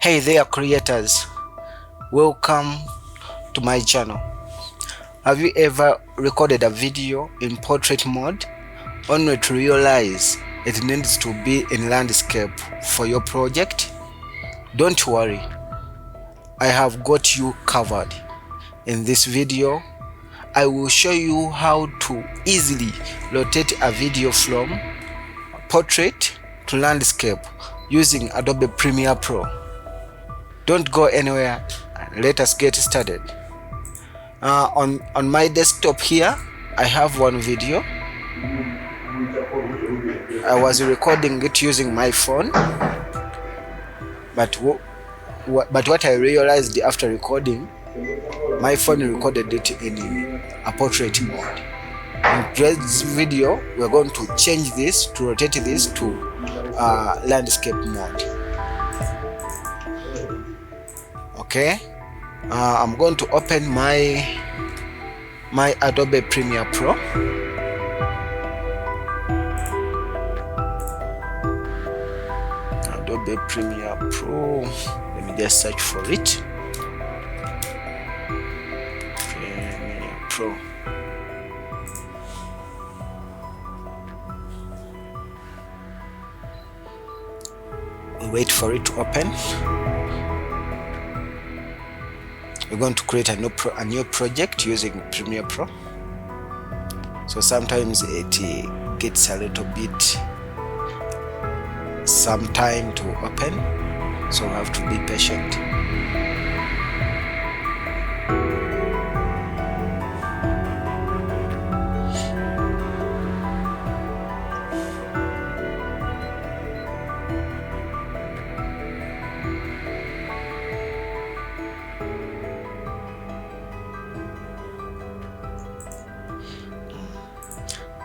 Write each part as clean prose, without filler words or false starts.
Hey there creators, welcome to my channel. Have you ever recorded a video in portrait mode only to realize it needs to be in landscape for your project? Don't worry, I have got you covered. In this video, I will show you how to easily rotate a video from portrait to landscape using Adobe Premiere Pro. Don't go anywhere, let us get started. On my desktop here, I have one video. I was recording it using my phone, but what I realized after recording, my phone recorded it in a portrait mode. In today's video, we're going to change this, to rotate this to landscape mode. Okay, I'm going to open my Adobe Premiere Pro. Adobe Premiere Pro. Let me just search for it. Premiere Pro. We wait for it to open. We're going to create a new project using Premiere Pro. So sometimes it gets a little bit some time to open, so we have to be patient.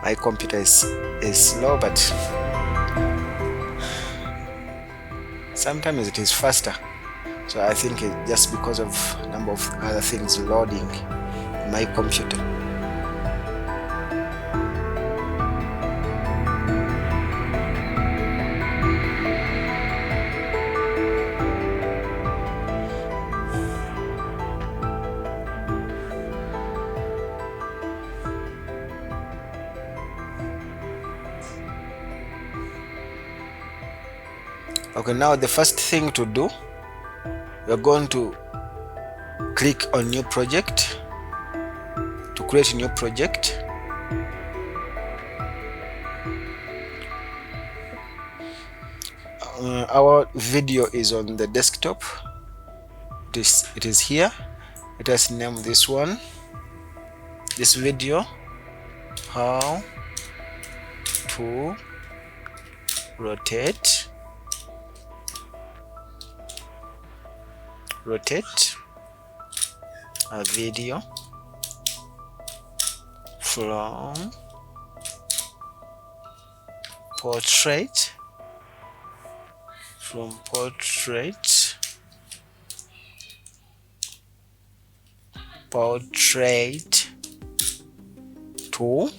My computer is slow, but sometimes it is faster. So I think it's just because of a number of other things loading my computer. Okay, now the first thing to do, we're going to click on new project to create a new project. Our video is on the desktop. It is here. Let us name this one, this video, how to rotate a video from portrait to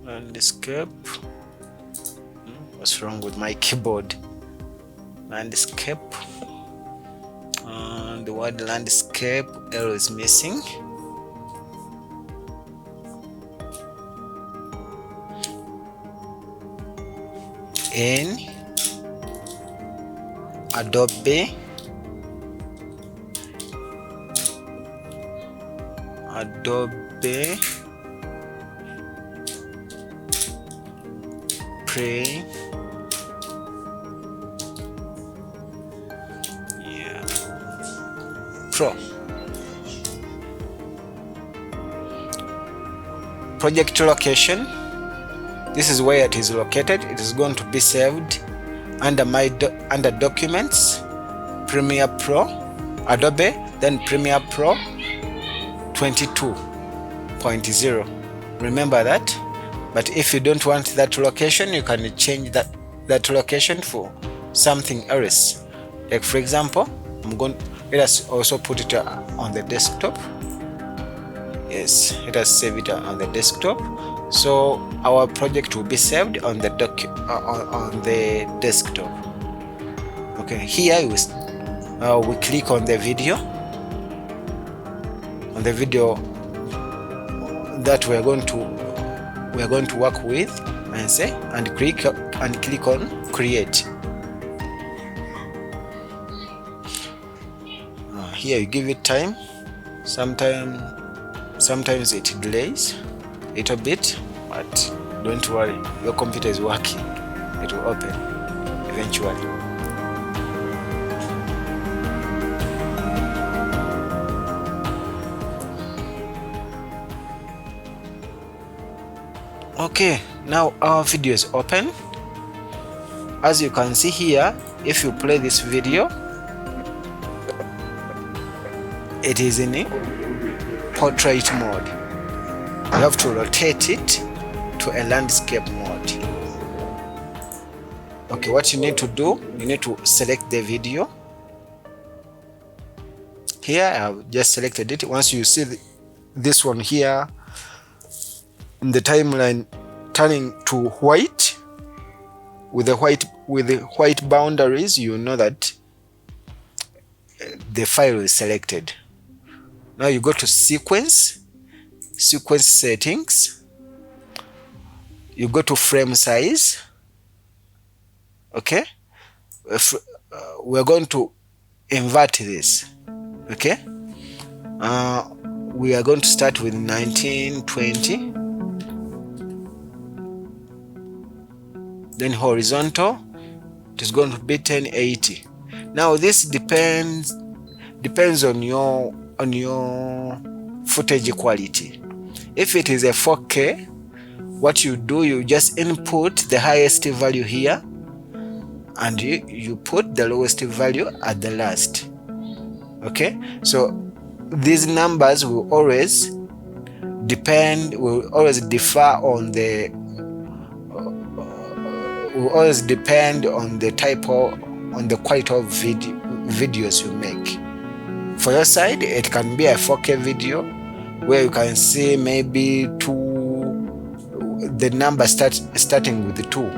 landscape. What's wrong with my keyboard? Landscape. The word landscape L is missing. In Adobe Premiere Pro. Project location. This is where it is located. It is going to be saved under under Documents, Premiere Pro, Adobe, then Premiere Pro 22.0. Remember that. But if you don't want that location, you can change that location for something else. Like for example, let us also put it on the desktop. Yes, let us save it on the desktop. so our project will be saved on the on the desktop. Okay, here we click on the video, that we are going to work with, and click on create. Here you give it time. Sometimes it delays a little bit, but don't worry, your computer is working. It will open eventually. Okay, now our video is open. As you can see here, if you play this video, it is in portrait mode. You have to rotate it to a landscape mode. Okay, what you need to do, you need to select the video. Here I have just selected it. Once you see this one here in the timeline turning to white with the white boundaries, you know that the file is selected. Now you go to sequence settings, you go to frame size. Okay, we're going to invert this. Okay, we are going to start with 1920, then horizontal, it is going to be 1080. Now this depends on your footage quality. If it is a 4K, what you do, you just input the highest value here, and you put the lowest value at the last. Okay, so these numbers will always differ on the will always depend on the quality of videos you make. For your side, it can be a 4K video where you can see maybe the number starting with 2,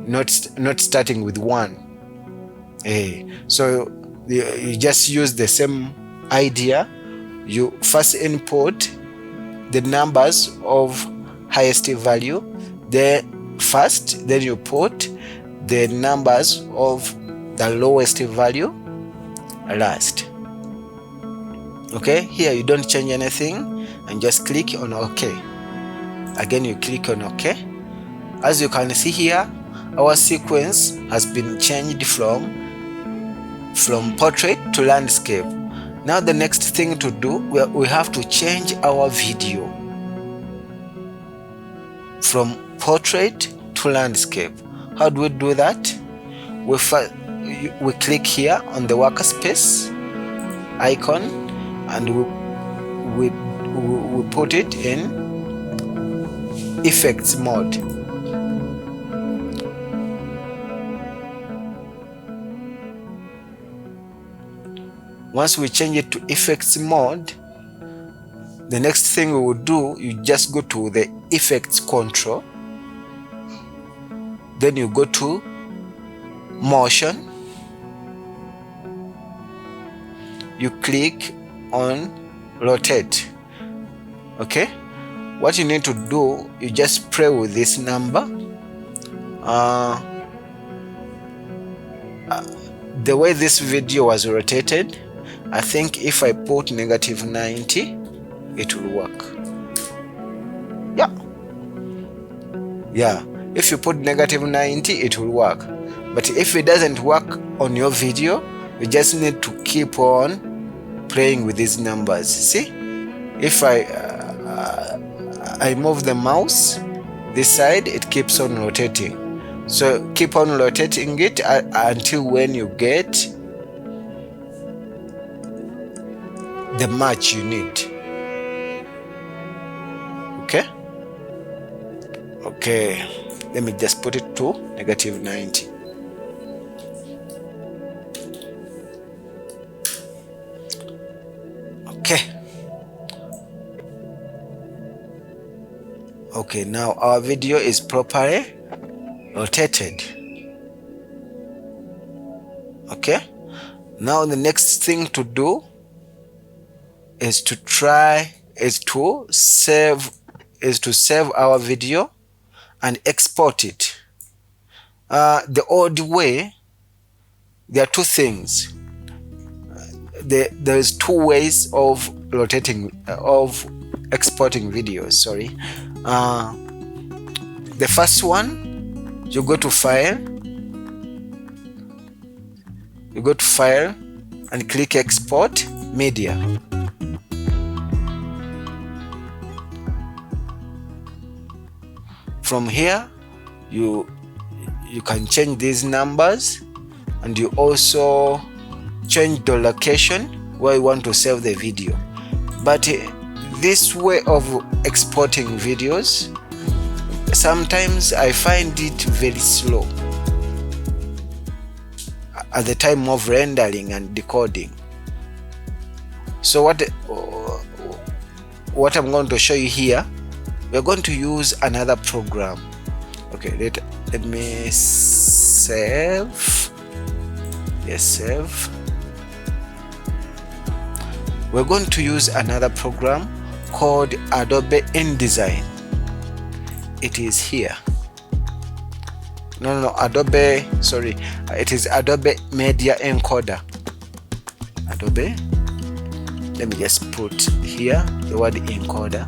not starting with 1. So you just use the same idea. You first input the numbers of highest value then you put the numbers of the lowest value last. Okay, here you don't change anything and just click on OK. Again, you click on OK. As you can see here, our sequence has been changed from portrait to landscape. Now the next thing to do, we have to change our video from portrait to landscape. How do we do that? We click here on the workspace icon, and we put it in effects mode. Once we change it to effects mode, the next thing we will do, you just go to the effects control, then you go to motion, you click on rotate. Okay, what you need to do, you just play with this number. The way this video was rotated, I think if I put -90, it will work. Yeah, if you put -90, it will work. But if it doesn't work on your video, you just need to keep on playing with these numbers. See, if I move the mouse this side, it keeps on rotating. So keep on rotating it until when you get the match you need. Okay, let me just put it to -90. Okay, now our video is properly rotated. Okay, now the next thing to do is to save our video and export it. The old way, there are two things. There's two ways of exporting videos. Sorry. The first one, you go to file and click export media. From here, you can change these numbers, and you also change the location where you want to save the video. But this way of exporting videos, sometimes I find it very slow at the time of rendering and decoding. So what I'm going to show you here, we're going to use another program. Okay, let me save. Yes, save. We're going to use another program called Adobe InDesign. It is here. No, Adobe, sorry, it is Adobe Media Encoder. Adobe, let me just put here the word encoder.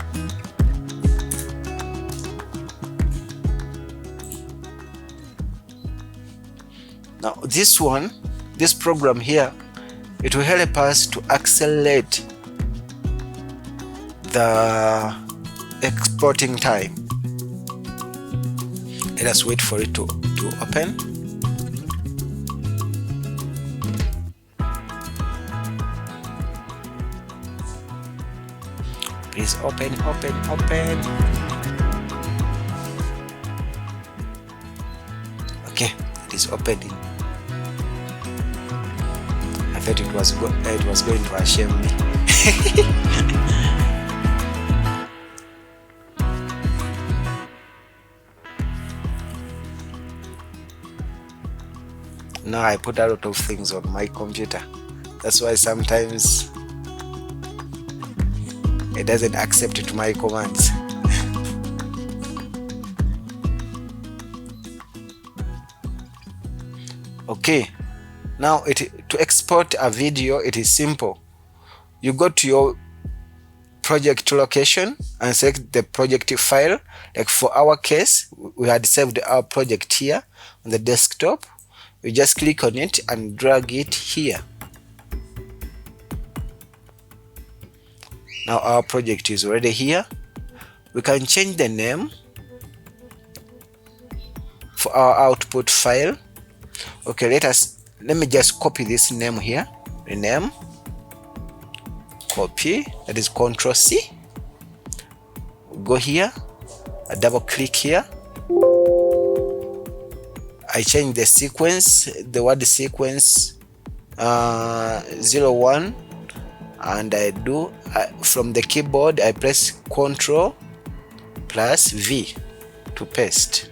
Now this program here, it will help us to accelerate the exporting time. Let us wait for it to open. Please open. Okay, it is opening. I thought it was going to shame me. Now I put a lot of things on my computer. That's why sometimes it doesn't accept my commands. Okay, now to export a video, it is simple. You go to your project location and select the project file. Like for our case, we had saved our project here on the desktop. We just click on it and drag it here. Now our project is already here. We can change the name for our output file. Okay, let me just copy this name here. Rename, copy, that is Ctrl C. Go here, I double click here. I change the sequence, the word sequence 01, and I do from the keyboard I press Ctrl plus V to paste.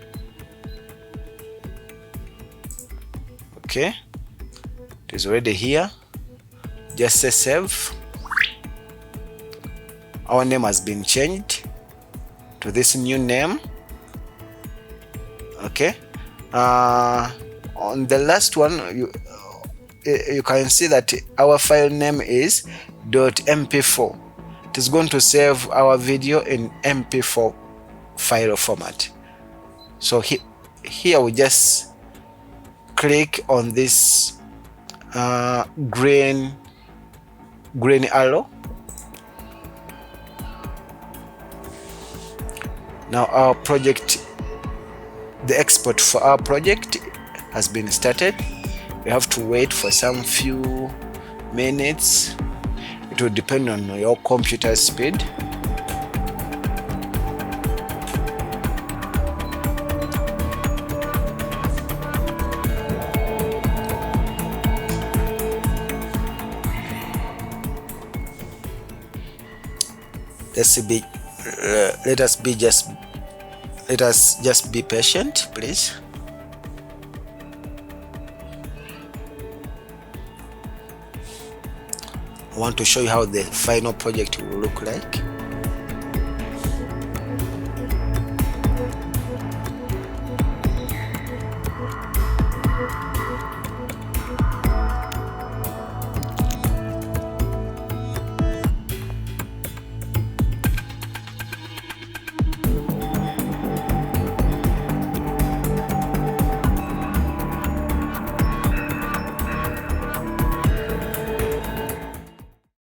Okay, it is already here. Just say save. Our name has been changed to this new name. Okay. On the last one, you can see that our file name is .mp4. It is going to save our video in mp4 file format. So here we just click on this green arrow. Now our project, the export for our project has been started. We have to wait for some few minutes. It will depend on your computer speed. Let us be just Let us just be patient, please. I want to show you how the final project will look like.